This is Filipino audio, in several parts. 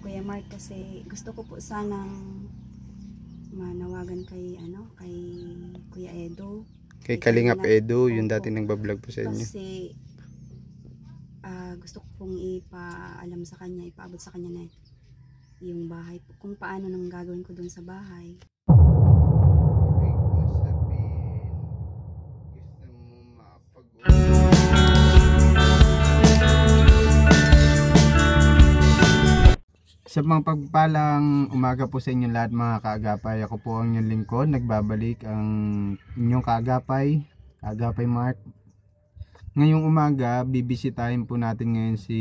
Kuya Mark kasi gusto ko po sanang manawagan kay kay Kuya Edo. Kay Kalingap Edo, yung dati nagbablog po sa inyo. Kasi gusto ko pong ipaalam sa kanya, ipaabot sa kanya na yung bahay, kung paano nang gagawin ko dun sa bahay. Sa mga pagpalang umaga po sa inyo lahat mga kaagapay, ako po ang inyong lingkod, nagbabalik ang inyong kaagapay Mark. Ngayong umaga, bibisitahin po natin ngayon si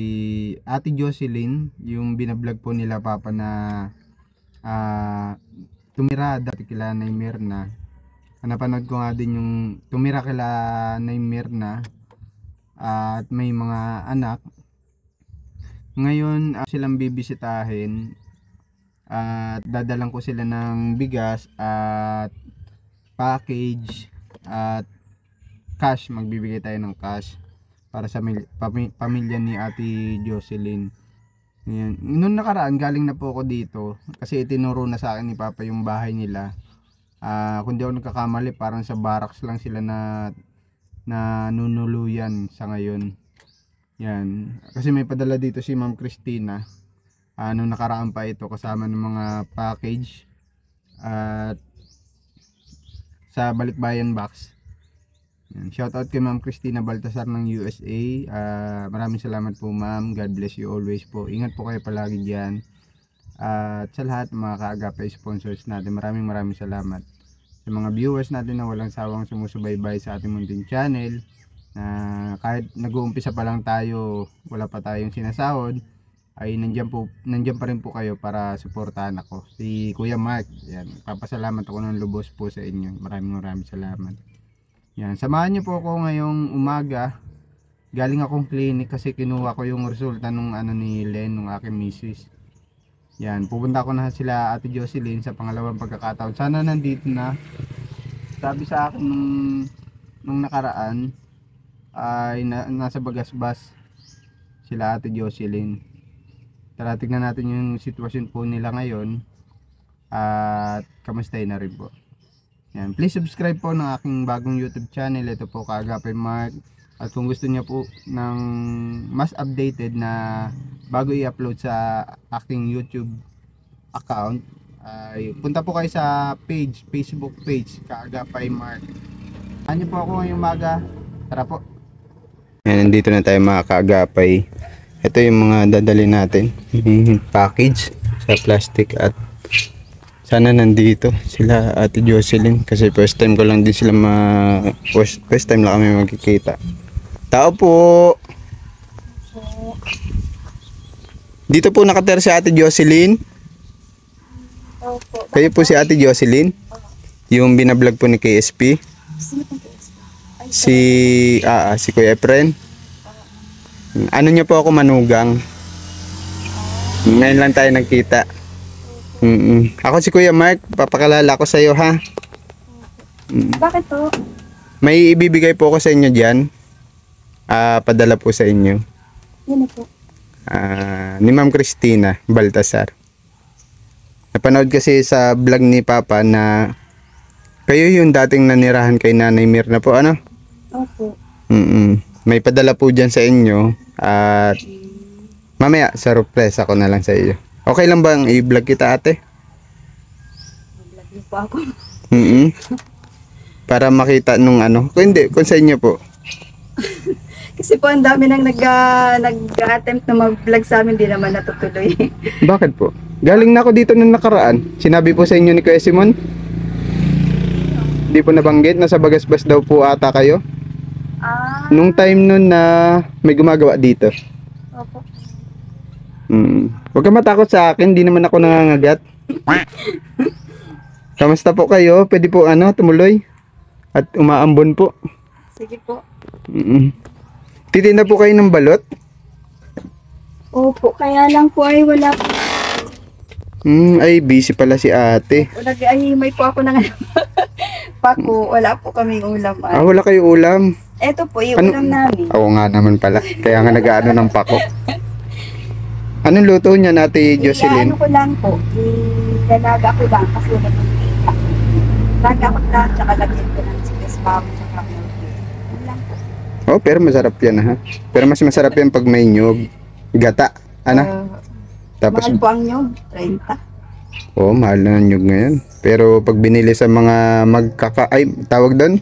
Ate Jocelyn, yung binablog po nila Papa na tumira dati kila Nay Mirna. Napanood ko nga din yung tumira kila Nay Mirna at may mga anak. Ngayon silang bibisitahin at dadalang ko sila ng bigas at package at cash. Magbibigay tayo ng cash para sa pamilya ni Ate Jocelyn. Ngayon, noong nakaraan galing na po ako dito kasi itinuro na sa akin ni Papa yung bahay nila. Kung di ako nagkakamali parang sa barracks lang sila na nunuluyan sa ngayon. Yan, kasi may padala dito si Ma'am Christina nung nakaraan pa ito kasama ng mga package at sa Balikbayan box. Yan, shout out kay Ma'am Christina Baltasar ng USA. Maraming salamat po ma'am, God bless you always po, ingat po kayo palagi dyan. At sa lahat ng mga kaagapay sponsors natin, maraming salamat. Sa mga viewers natin na walang sawang sumusubaybay sa ating munting channel, kahit nag-uumpisa pa lang tayo, wala pa tayong sinasahod, ay nandiyan pa rin po kayo para suportahan ako. Si Kuya Mark, yan, papasalamat ako ng lubos po sa inyo. Maraming salamat. Yan, samahan niyo po ako ngayong umaga. Galing akong clinic kasi kinuha ko yung resulta nung ni Len, nung aking misis. Yan, pupunta ko na sila Ate Jocelyn sa pangalawang pagkakataon. Sana nandito na. Sabi sa akin nung nakaraan ay nasa Bagasbas sila Ate Jocelyn. Tara, tignan natin yung sitwasyon po nila ngayon at kamustahin na rin po. Yan, please subscribe po ng aking bagong YouTube channel. Ito po Kaagapay Mark. At kung gusto niya po ng mas updated na bago i-upload sa aking YouTube account, ay punta po kayo sa Facebook page Kaagapay Mark. Ano po ako ngayong umaga. Tara po. Yan, nandito na tayo mga kaagapay. Ito yung mga dadali natin, package sa plastic. At sana nandito sila Ate Jocelyn kasi first time ko lang din sila first time lang kami magkikita. Tao po. Dito po nakatira si Ate Jocelyn. Kayo po si Ate Jocelyn, yung binablog po ni KSP. Si Kuya Efren. Ano niya po ako, manugang. Ngayon lang tayo nagkita. Ako si Kuya Mark, papakalala ko sa iyo ha. Bakit to? May ibibigay po ako sa inyo diyan. Padala po sa inyo. Yan po. Ni Ma'am Christina Baltasar. Napanood kasi sa vlog ni Papa na kayo yung dating nanirahan kay Nanay Mirna po, ano? Opo. May padala po dyan sa inyo at mamaya surprise ako na lang sa iyo. Okay lang bang i-vlog kita ate? I-vlog niyo po ako. Para makita nung kung sa inyo po. Kasi po ang dami nang nag-attempt na mag-vlog sa amin, di naman natutuloy. Bakit po? Galing na ako dito nung nakaraan. Sinabi po sa inyo ni Kuya Simon? Di po nabanggit, nasa Bagasbas daw po ata kayo. Nung time nun na may gumagawa dito. Opo. Huwag ka matakot sa akin, di naman ako nangangagat. Kamusta po kayo? Pwede po tumuloy at umaambon po. Sige po. Titinda po kayo ng balot? Opo, kaya lang po ay wala po. Ay busy pala si ate. Nag-ahimay po ako ng pako, wala po kaming ulam. Wala kayo ulam? Eto po, yung ulam namin. Oo nga naman pala. Kaya nga nag-aano ng pako. Anong luto niya Ate Jocelyn? Ano ko lang po, ilalaga ko lang kasi nag-iiyak. Laga ko lang, tsaka lagyan ko ng sibes pao, tsaka yun lang po. Oh, pero masarap yan ha. Pero mas masarap yan pag may nyog. Gata. Ano? Tapos, Mahal po ang nyog, 30. oh, mahal na ang nyog ngayon. Pero pag binili sa mga ay, tawag doon?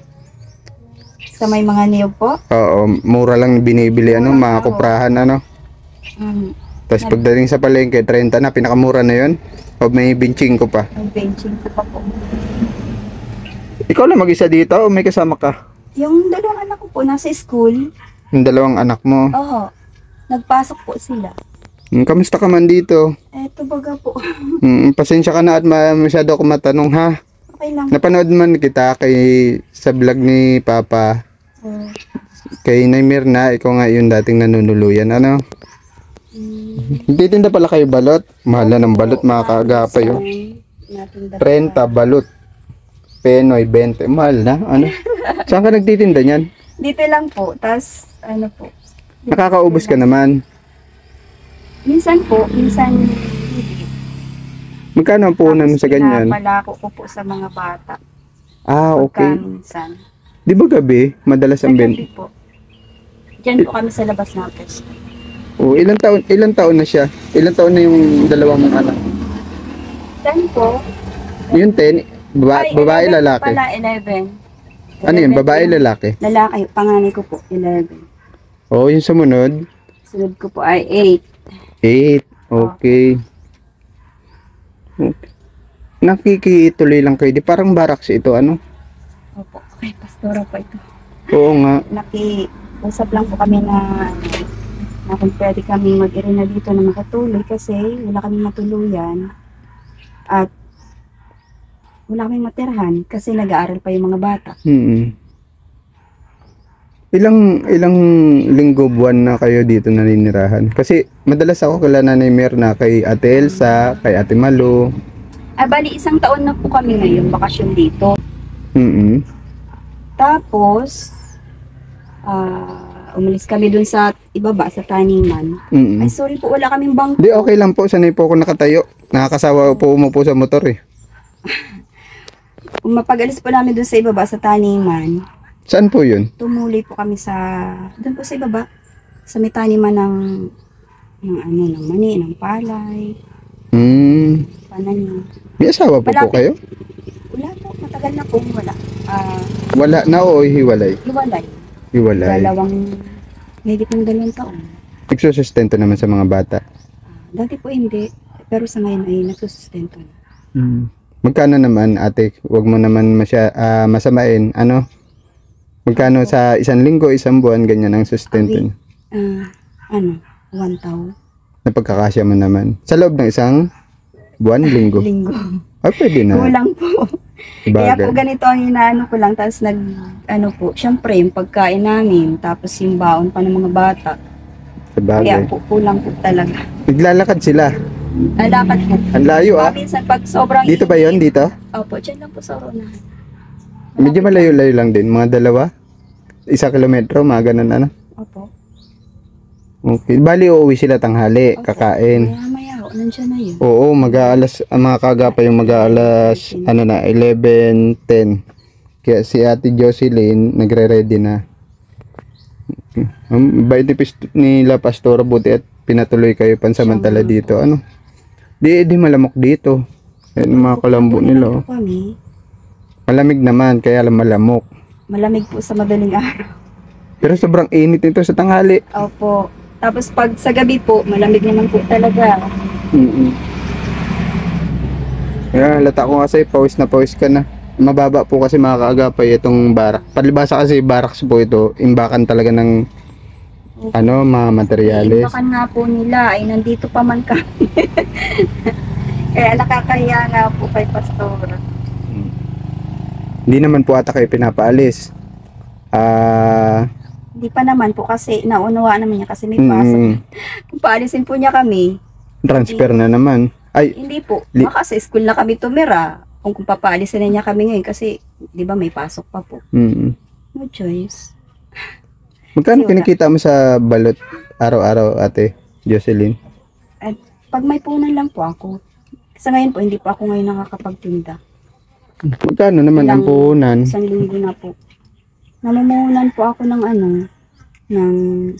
Sa may mga niyog po. Oo, mura lang binibili, ano, mga kuprahan, ano. Mm, Tapos pagdating sa palengke, 30 na, pinakamura na yun. O may binching ko pa. may benching ko pa po. Ikaw lang mag-isa dito o may kasama ka? Yung dalawang anak ko po, nasa school. Yung dalawang anak mo. Oo, nagpasok po sila. Kamusta ka man dito? Eto baga po. Pasensya ka na at masyado ako matanong ha. Okay lang. Napanood man kita sa vlog ni Papa. Oh, Kay Naimir na, ikaw nga yung dating nanunuluyan. Ano? Hindi tinda pala kayo balot. Mahal na ng balot, mga kaagapay. Oh. 30 balot. Penoy, 20. Mahal na. Ano? Saan ka nagtitinda niyan? Dito lang po, tas ano po. Nakakaubos ka naman. Minsan po, minsan hindi. Magkano ang puhunan mo sa ganyan? Pinapalako ko po sa mga bata. Ah, Pagka okay. minsan. Di ba gabi? Madalas ang Gabi benta. po. Diyan po kami sa labas ng pwesto. Oh, ilang taon na siya? Ilang taon na yung dalawang mong anak? Then po, Yung 10, babae 11 lalaki. pala, 11. Ano yun? 11 Babae po. lalaki? Lalaki, panganay ko po, 11. Oh, yung sumunod? Sunod ko po ay 8. 8. Okay. Nakikituloy lang kayo. Di parang barracks ito, ano? Opo, kay pastora po ito. Oo nga. Nakiusap lang po kami na kung pwede kami mag-irina dito na makatuloy kasi wala kami matuluyan at wala kaming matirhan kasi nag-aaral pa yung mga bata. Ilang linggo buwan na kayo dito naninirahan? Kasi madalas ako kala Nanay Mirna, kay Ate Elsa, kay Ate Malu. Bali, 1 taon na po kami ngayon bakasyon dito. Tapos, umalis kami dun sa ibaba, sa taniman. Ay, sorry po, wala kaming bangko. Di, okay lang po. Sanay po ako nakatayo. Nakakasawa po umupo sa motor eh. Kung mapag-alis po namin dun sa ibaba, sa taniman, Saan po yun? tumuloy po kami dun po sa ibaba, sa may taniman ng mani, ng palay, pananim. May asawa po Malapit. kayo? Wala po, matagal na po, wala. Wala na o hiwalay? Hiwalay. Hiwalay. Higit ng 2 taon. Nagsusustento naman sa mga bata. Dati po hindi, pero sa ngayon ay nagsusustento na. Magkano naman ate? Huwag mo naman masamain. Ano? Magkano sa 1 linggo, 1 buwan, ganyan ang sustento niyo? 1 taon. Napagkakasya mo naman. Sa loob ng 1 buwan, linggo? Linggo. Ay, pwede na. Kulang po. Kaya po Bagay. ganito ang inaano ko lang. Tapos syempre yung pagkain namin. Tapos yung baon pa ng mga bata. Sa Kaya bagay. po kulang po talaga. Naglalakad sila. Lakad po. Ang layo Minsan pag sobrang Dito ba yon dito? Opo, dyan lang po sa unahan. Medyo malayo-layo lang din. Mga 2? 1 kilometro, mga ganun ano. Opo. Okay. Bali, uuwi sila tanghali, kakain. Maya-maya ho, nandiyan na yun. Oo, mag-aalas, ang mga kagapa yung mag-aalas, 11:10. Kaya si Ate Jocelyn, nagre-ready na. Bait nila Pastora, buti at pinatuloy kayo pansamantala dito. Ano? Di malamok dito. Yan ang mga kalambo nila. Oh. Kami, Malamig naman, kaya lang malamok. malamig po sa madaling araw. Pero sobrang init nito sa tanghali. Opo. Tapos pag sa gabi po, malamig naman po talaga. Kaya halata ko kasi pawis na pawis ka na. Mababa po kasi mga kaagapay itong barak. Palibasa kasi baraks po ito. Imbakan talaga ng mga materyales. Imbakan nga po nila ay nandito pa man kami. Kaya nakakahiya nga po kay Pastor. Hindi naman po ata kayo pinapaalis. Hindi pa naman po kasi naunawa naman niya kasi may pasok. Kung paalisin po niya kami, Transfer na naman. Ay, hindi po. Baka sa school na kami tumira. Kung papaalisin na niya kami ngayon kasi di ba may pasok pa po. No choice. Magkano Kasi wala. kinikita mo sa balot araw-araw, Ate Jocelyn? At Pag may punan lang po ako. Sa ngayon po, hindi po ako ngayon nakakapagtinda. Magkano naman ang puhunan? 1,000 na po. Namumuhunan po ako ng ng 1,000.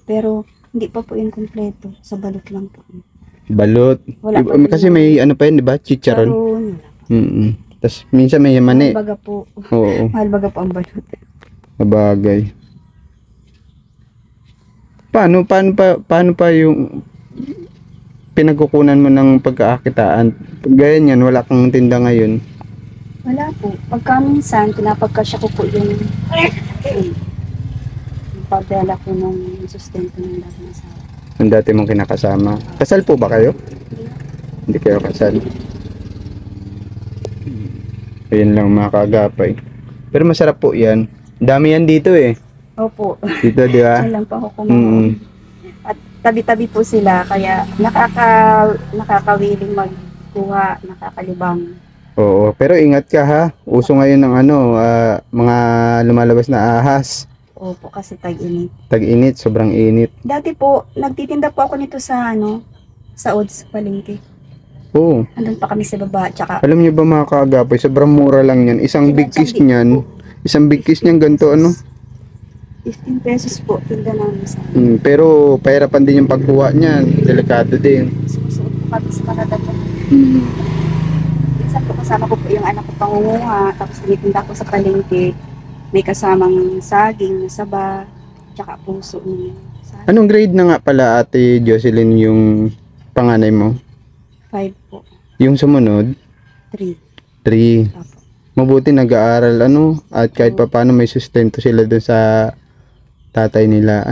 Pero hindi pa po yung kompleto. Sa balot lang po. Balot. Wala pa Kasi po. may ano pa yun, di ba? Chicharon. Charon. Tapos minsan may mani. Mahal baga po. Oo, Mahal baga po ang balot. mabagay. Paano pa yung pinagkukunan mo ng pagkakakitaan? Gaya niyan, wala kang tinda ngayon. Wala po. Pagka minsan, pinapagkasya ko po yung pagdala ko ng sustento ng dati na sa Yung dati mong kinakasama. Kasal po ba kayo? Hindi kayo kasal. Ayun lang mga kaagapay. Pero masarap po yan. Dami yan dito eh. Opo. Dito, di ba? Diyan lang po ako kumain. At tabi-tabi po sila, kaya nakakawiling magkuha, nakakalibang. Oo, pero ingat ka ha. Uso ngayon ng mga lumalabas na ahas. Opo, kasi tag-init. Tag-init, sobrang init. Dati po, nagtitinda po ako nito sa sa Odds palengke. Oo. Andun pa kami sa baba, tsaka Alam niyo ba mga kaagapay, sobrang mura lang yan. Isang big kiss niyan, ganito 15 pesos po, tinda namin sa pero pahirapan din yung pagkuha niyan. Delikado din. susuot po kami sa Canada. Minsan po kasama ko po yung anak ko pangunguha, tapos tinitinda ko sa palengke. May kasamang saging, saba, tsaka puso niya. Anong grade na nga pala Ate Jocelyn yung panganay mo? 5 po, Yung sumunod? 3. 3. Apo. Mabuti nag-aaral at kahit papaano may sustento sila dun sa tatay nila.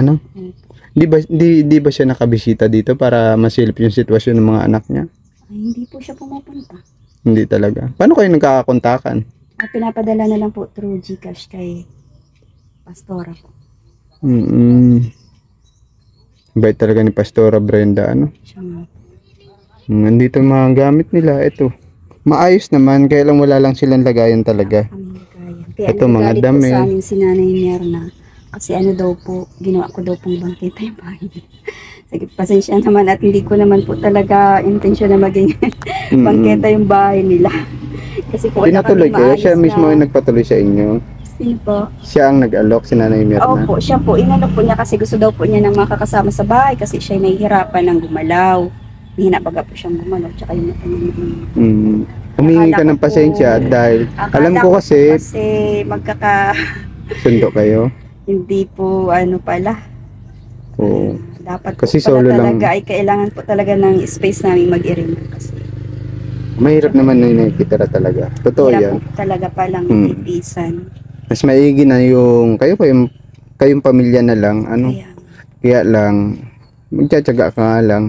Di ba siya nakabisita dito para masilip yung sitwasyon ng mga anak niya? Ay, hindi po siya pumupunta. Hindi talaga. Paano kayo nagkakakontakan? Pinapadala na lang po through GCash kay Pastora po. Bait talaga ni Pastora Brenda, Siya nga po. Nandito yung mga gamit nila. Ito. Maayos naman, kaya lang wala lang silang lagayan talaga. Kami kaya. Kaya Ito, mga nagagalit po dami. sa amin si Nanay Mierna. Kasi daw po, ginawa ko daw pong bangkita yung bahay. Sige, pasensya naman at hindi ko naman po talaga intensyon na maging bangketa yung bahay nila. Kasi po wala Pinatuloy kami kayo? maayos Siya mismo na- yung nagpatuloy sa inyo? Sino po? Siya ang nag-alok, si Nanay Mirna? Opo, siya po. Inalok po niya kasi gusto daw po niya ng makakasama sa bahay kasi siya nahihirapan ng gumalaw. Hina baga po siyang gumalaw. Tsaka yung mata niya. Humingi ka Akala ng ko pasensya po- dahil Akala alam ko kasi kasi magkaka... sundo kayo. Hindi po pala. Oo. Dapat Kasi po pala solo lang. talaga ay kailangan po talaga ng space namin mag-iring kasi Mahirap naman na nakikitira talaga. Totoo hirap yan. po talaga palang Hmm. itisan. Mas maigi na yung kayong pamilya na lang. Kaya, Kaya lang, magtsatsaga ka nga lang.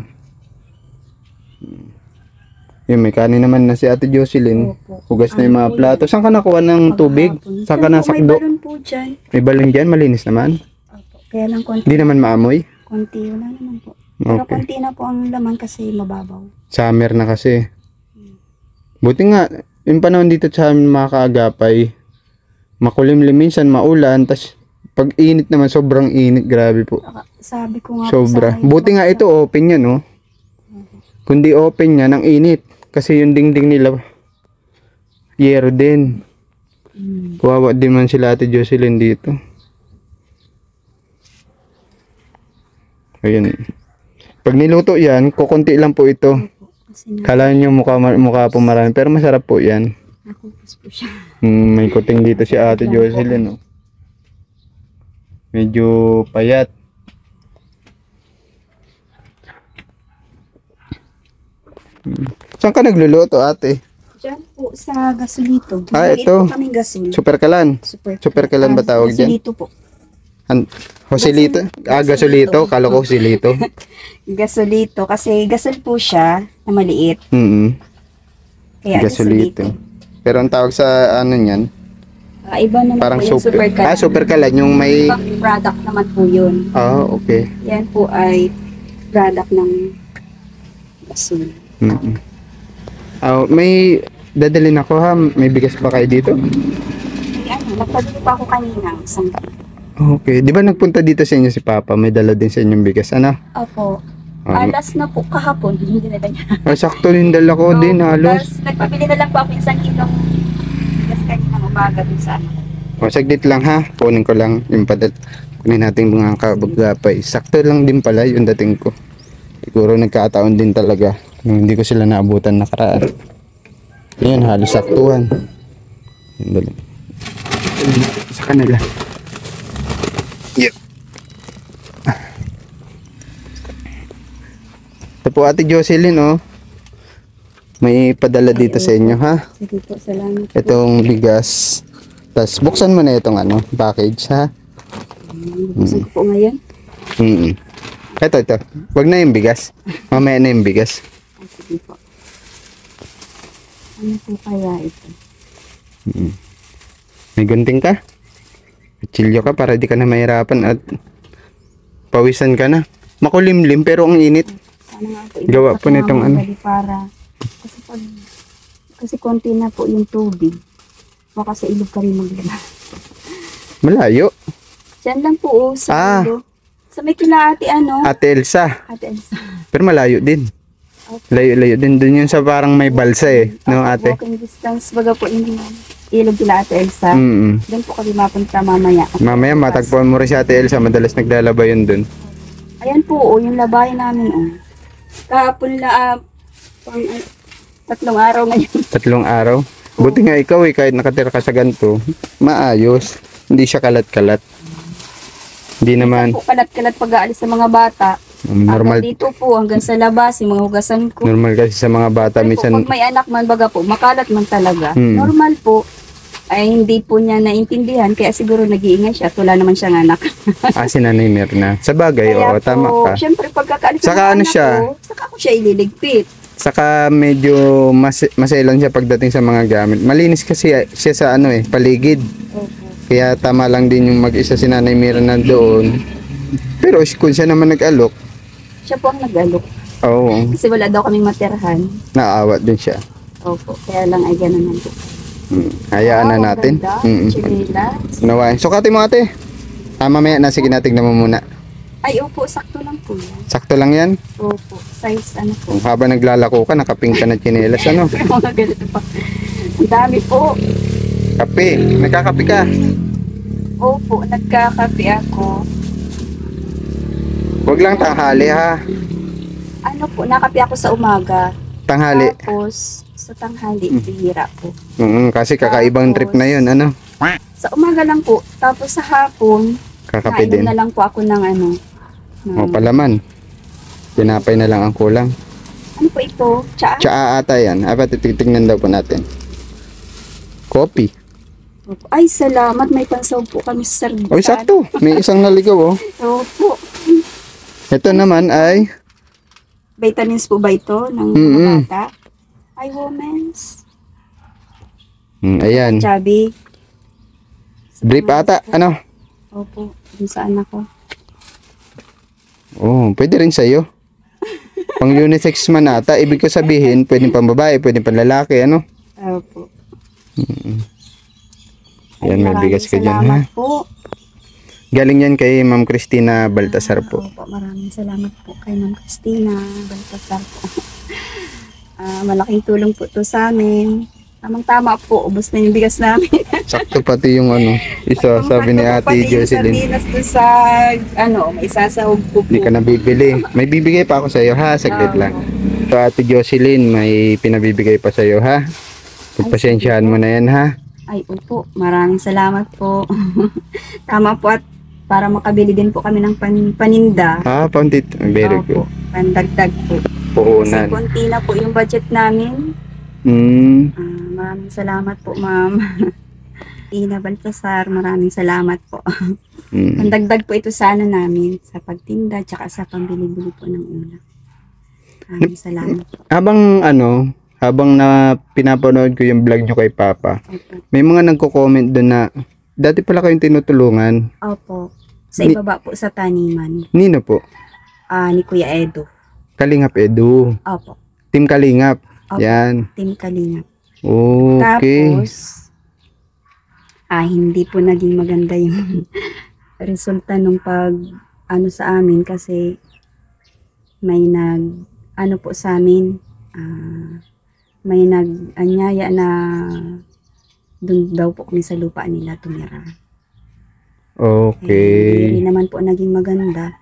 Yung may kanin naman na si Ate Jocelyn. opo. Hugas na yung mga Ano po plato. Saan ka nakuha ng tubig? Maghapon. Saan ka Diyan po, nasakdo? May balon po dyan. May balon dyan? Malinis naman? Opo. Kaya lang konti. Hindi naman maamoy? Konti, wala naman po. Pero Okay. konti na po ang laman kasi mababaw. Summer na kasi. Buti nga, yung panahon dito sa amin mga kaagapay, makulimlim minsan, maulan, tas pag init naman, sobrang init, grabe po. Sabi ko nga Sobra. po sa Buti nga ito, open yan, no? Kundi open yan, ang init. Kasi yung dingding nila, yero din. Kawawa din man sila Ate Jocelyn dito. Ayun. Pag niluto yan, kukunti lang po ito. Kasi Kala nyo mukha po marami, pero masarap po yan. nakupos po siya. May kuting dito si Ate Jocelyn, no? Medyo payat. Saan ka nagluluto, ate? Diyan po sa gasolito. Ah, Maliit ito. po kaming gasol. Super kalan. Super kalan ba tawag dyan? Gasolito po. Joselito? Gasolito. Kala ko Joselito. Gasolito. Kasi gasol po siya na maliit. Kaya Gasolito. gasolito. Pero ang tawag sa ano niyan, Iba naman parang po yung super kalan. super kalan. Yung may... Ibang product naman po yun. Okay. Yan po ay product ng gasol. May dadalhin ako ha. May bigas ba kayo dito? Nagpabili pa ako kanina. Okay. Di ba nagpunta dito sa inyo si Papa? May dala din sa inyong bigas. Ano? Opo. Alas na po kahapon, hindi na lang. Sakto din dala ko din halos. Tapos nagpabili na lang po ako isang kilong bigas kaninang umaga dun sa ano. Saglit lang ha. Kunin ko lang yung padal. Kunin natin mga kabagapay. Sakto lang din pala yung dating ko. Siguro nagkataon din talaga. Nung hindi ko sila naabutan nakaraan. Yun, halos saktuhan. Yun, dali. Sa kanila. Yep. Ito po Ate Jocelyn, oh. May padala dito sa inyo, ha? Sige po, salamat po. Itong bigas. Tapos buksan mo na itong package, ha? Buksan ko po ngayon. Ito. Wag na yung bigas. Mamaya na yung bigas. Ay, sige po. Ano po kaya ito? May gunting ka? Kutsilyo ka para di ka na mahirapan at pawisan ka na. Makulimlim pero ang init. Sana nga po. Gawa po nitong ano. Para, kasi konti na po yung tubig. Baka sa ilog kami maglala. Malayo. Diyan lang po, sa ilog. Sa may kila ate Ate Elsa. Ate Elsa. Pero malayo din. Okay. Layo din. Dun yun sa parang may balsa eh. No, ate? Walking distance. Baga po yung ilog kila ate Elsa. Doon po kami mapunta mamaya. Mamaya matagpuan mo rin si Ate Elsa. Madalas naglalaba yun dun. Ayan po, yung labayan namin. Kahapon na, 3 araw ngayon. 3 araw. Buti nga ikaw eh, kahit nakatira ka sa ganito, maayos. Hindi siya kalat-kalat. Hindi naman. Po kalat-kalat pag-aalis sa mga bata. Normal. Dito po hanggang sa labas, yung mga hugasan ko. Normal kasi sa mga bata. Pero Minsan, po, pag may anak man baga po, makalat man talaga. Normal po. Ay hindi po niya naintindihan, kaya siguro nag-iingay siya. Wala naman siyang anak. si Nanay Mirna. Sa bagay, oo, tama ka. Siyempre pagkakaalis Saka ano anak siya? ko, saka ko siya ililigpit. Saka medyo maselan siya pagdating sa mga gamit. Malinis kasi siya sa paligid. Opo. Kaya tama lang din yung mag-isa si Nanay Mirna doon. Pero kung siya naman nag-alok, Siya po ang nag-alok. oo, Kasi wala daw kaming matirhan. naawa din siya. Opo. Kaya lang ay gano'n lang po. Hayaan na natin. Chinelas. Nawain. Sukatin mo ate. Mamaya na, sige natin mo muna. Ay, opo. Sakto lang po yan. Sakto lang yan. Opo. Size ano po. Kung habang naglalako ka, nakaping ka na tsinelas, Mga ganito pa. Ang dami po. Kape. Nagkakape ka. Opo. Nagkakape ako. Huwag lang tanghali ha. Ano po. Nakape ako sa umaga. Tanghali. Tapos, sa tanghali, bihira po. Kasi kakaibang trip na yun, Sa umaga lang po. Tapos sa hapon, Kakape nainom din. na lang po ako ng O palaman. Tinapay na lang ang kulang. ano po ito? Tsaa? Tsaa ata yan. Titignan daw po natin. Coffee. Opo. Ay, salamat. May pansaw po kami sa sardinas. Oy, sakto. May isang naligaw, oh. Opo. Ito naman ay Vitamins po ba ito ng mga bata? Ay, women's. ayan. Chubby. Drip ata. Ano? Opo. Dun sa anak ko. Oh, pwede rin sa'yo. Pang unisex man ata. Ibig ko sabihin, pwede pang babae, pwede pang lalaki, Opo. Ayan, may bigas ka dyan, ha? Salamat po. Galing yan kay Ma'am Cristina Baltasar po. Opo, maraming salamat po kay Ma'am Cristina Baltasar po. Malaking tulong po to sa amin. Tamang-tama po, ubos na yung bigas namin. Sakto pati yung isa, sabi ni Ate Jocelyn. Sardinas doon sa, may isasahog po po. Hindi ka nabibili. May bibigay pa ako sa'yo, ha? Saglit lang. So, Ate Jocelyn, may pinabibigay pa sa'yo, ha? Pagpasensyahan mo na yan, ha? Ay, opo. Maraming salamat po. Tama po at para makabili din po kami ng paninda. Pauntit. Very Opo, good. pandagdag po. Kasi Puunan. konti na po yung budget namin. Maraming salamat po, ma'am. Ina Baltasar, maraming salamat po. Pandagdag po ito sa namin, sa pagtinda, tsaka sa pambili-bili po ng ulam. Maraming salamat po. Habang na pinapanood ko yung vlog nyo kay Papa, Opo. may mga nagko-comment doon na dati pala kayong tinutulungan. Opo. Sa ibaba po sa taniman. Nino po? Ni Kuya Edo. Kalingap Edu. Opo. Team Kalingap. Opo. Yan. Team Kalingap. Okay. Tapos, hindi po naging maganda yung resulta nung sa amin kasi may ano po sa amin, may nag-anyaya na doon daw po kami sa lupa nila tumira. Okay. Hindi naman po naging maganda.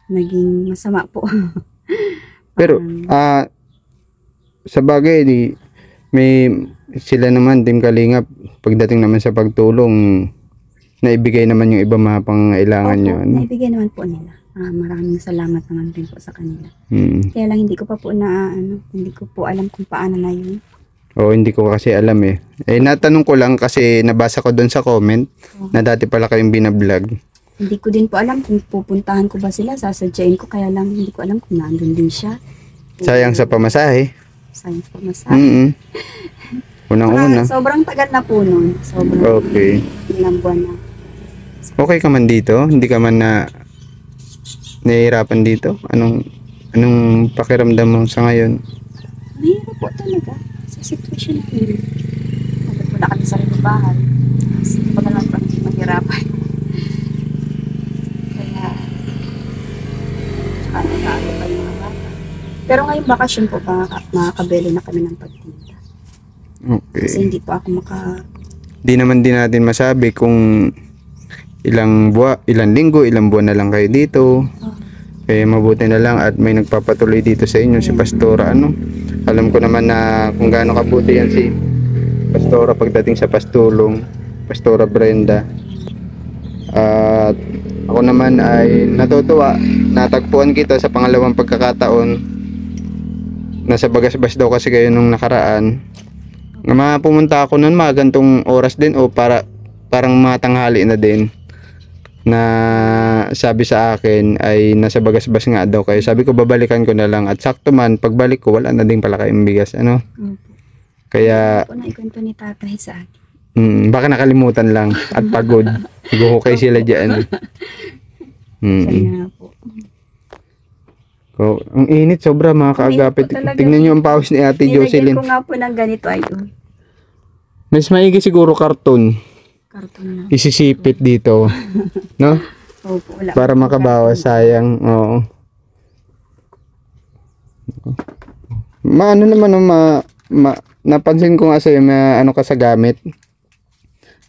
Naging masama po. Pero, sa bagay, may sila naman, Team Kalingap, pagdating naman sa pagtulong, naibigay naman yung iba mga pangailangan nyo. Ano? Naibigay naman po nila. Maraming salamat naman din po sa kanila. Hmm. Kaya lang hindi ko pa po hindi ko po alam kung paano na yun. Oo, hindi ko kasi alam eh. Natanong ko lang kasi nabasa ko doon sa comment na dati pala kayong binablog. Hindi ko din po alam kung pupuntahan ko ba sila, sasadyain ko, kaya lang hindi ko alam kung nandun din siya. Sayang sa pamasahe. Sayang sa pamasahe. Unang-una. Sobrang tagal na po nun. Sobrang Okay. ilang buwan na. Okay ka man dito? Hindi ka man nahihirapan dito? Anong pakiramdam mo sa ngayon? Mahirap po talaga sa sitwasyon ko yun. Kapag wala kami sa bahay, kasi pa naman pa mahirapan. Kaya, ano pa yung mga bata. Pero ngayong bakasyon po, makakabili na kami ng pagtinda. Kasi Okay. hindi po ako Di naman din natin masabi kung ilang linggo, ilang buwan na lang kayo dito. Kaya mabuti na lang at may nagpapatuloy dito sa inyo si Pastora. Alam ko naman na kung gaano kabuti yan si Pastora pagdating sa pastulong, Pastora Brenda. At ako naman ay natutuwa, natagpuan kita sa pangalawang pagkakataon. Nasa Bagasbas daw kasi kayo nung nakaraan. Pumunta ako nun mga gantong oras din o parang matanghali na din, na sabi sa akin ay nasa Bagasbas nga daw kayo. Sabi ko babalikan ko na lang at sakto man pagbalik ko wala na din pala kayong bigas kaya po naikwento ni tatay sa akin. baka nakalimutan lang at pagod. Guhukay sila dyan. Kaya po. Ang init sobra mga kaagapit. Init po talaga. Tingnan nyo ang pawis ni Ate Nilagyan Jocelyn. ko nga po ng ganito ay Mas maigi siguro karton karton na. isisipit dito, no? Opo, wala Para po makabawas, karton. sayang. Oo. Maano naman napansin ko nga sa'yo, ka sa gamit.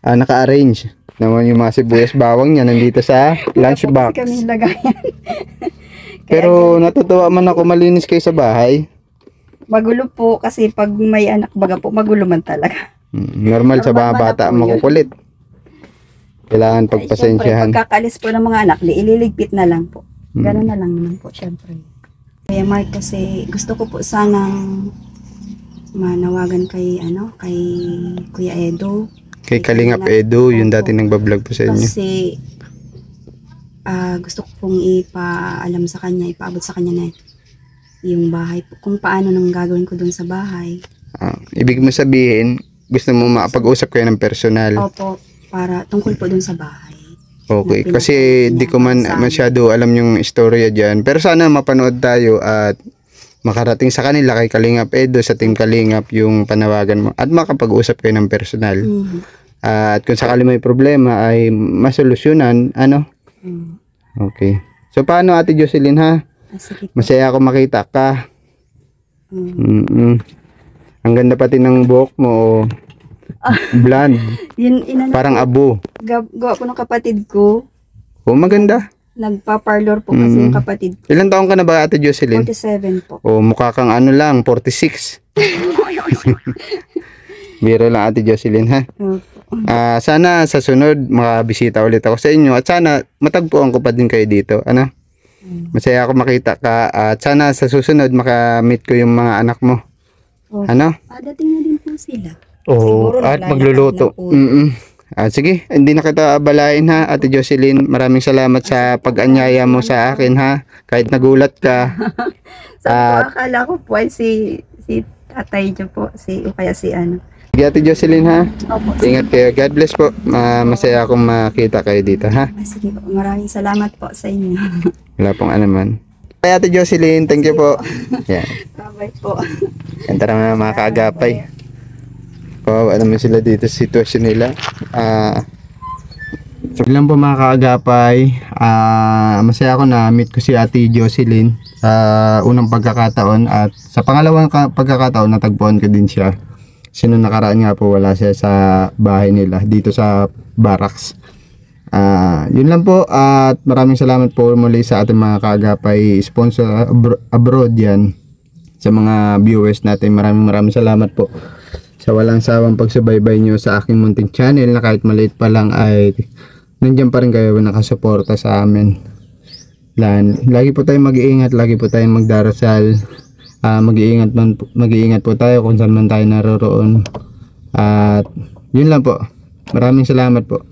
Naka-arrange naman yung mga sibuyas bawang niya nandito sa lunch Wala po box. kasi kami lagayan. Pero natutuwa man ako malinis kayo sa bahay. Magulo po kasi pag may anak baga po magulo man talaga. Normal sa mga Normal bata na po yun. makukulit. Kailangan Ay, pagpasensyahan. syempre, pagkakalis po ng mga anak, ililigpit na lang po. Ganun na lang naman po, syempre. Kaya Mark, kasi gusto ko po sanang manawagan kay Kuya Edo. Kay Kalingap Edo, yung dati nagbablog po sa inyo. Kasi gusto ko pong ipaalam sa kanya, ipaabot sa kanya na yung bahay po, kung paano nang gagawin ko dun sa bahay. Ibig mo sabihin, gusto mo makapag-usap kayo ng personal. Opo, para tungkol po dun sa bahay. Okay, na kasi pinapanood di niya ko man sa amin. masyado alam yung istorya dyan. Pero sana mapanood tayo at makarating sa kanila kay Kalingap Edo, sa Team Kalingap, yung panawagan mo. At makapag-usap kayo ng personal. Mhm. At kung sakali may problema ay masolusyonan, Mhm. Okay. So paano Ate Jocelyn ha? Sige po. Masaya ako makita ka. Mhm. Ang ganda pati ng buhok mo. Blonde. Yun, Parang abo. gawa po ng kapatid ko. Maganda. Nagpa-parlor po kasi yung kapatid ko. Ilan taong ka na ba Ate Jocelyn? 47 po. Mukha kang 46. Biro lang Ate Jocelyn ha. Opo. Sana sa sunod makabisita ulit ako sa inyo at sana matagpuan ko pa din kayo dito. Masaya ako makita ka at sana sa susunod makamit ko yung mga anak mo. Opo. Dating na din po sila. Oo, Siguro at naglalakad magluluto. na po. Sige, hindi na kita abalain ha, Ate Jocelyn. Maraming salamat sa pag-anyaya mo sa akin ha. Kahit nagulat ka. So po, akala ko po ay si tatay niyo po, o kaya si ano. Sige, Ate Jocelyn ha. Opo. Ingat kayo. God bless po. Masaya akong makita kayo dito ha. Sige po, maraming salamat po sa inyo. Wala pong anuman. Hey, Ate Jocelyn, thank you po. Yan. Bye po. Yan, tara na mga kaagapay. Kawawa naman sila dito sa sitwasyon nila. So, Ilan po mga kaagapay, masaya ako na meet ko si Ate Jocelyn sa unang pagkakataon at sa pangalawang pagkakataon natagpuan ko din siya. Sino nakaraan nga po wala siya sa bahay nila dito sa barracks. Yun lang po at maraming salamat po muli sa ating mga kaagapay sponsor abroad yan. Sa mga viewers natin maraming salamat po sa walang sawang pagsubaybay nyo sa aking munting channel na kahit maliit pa lang ay nandiyan pa rin kayo nakasuporta sa amin. Lagi po tayong mag-iingat, lagi po tayong magdarasal. Mag-iingat po tayo kung saan man tayo naroroon. At yun lang po. Maraming salamat po.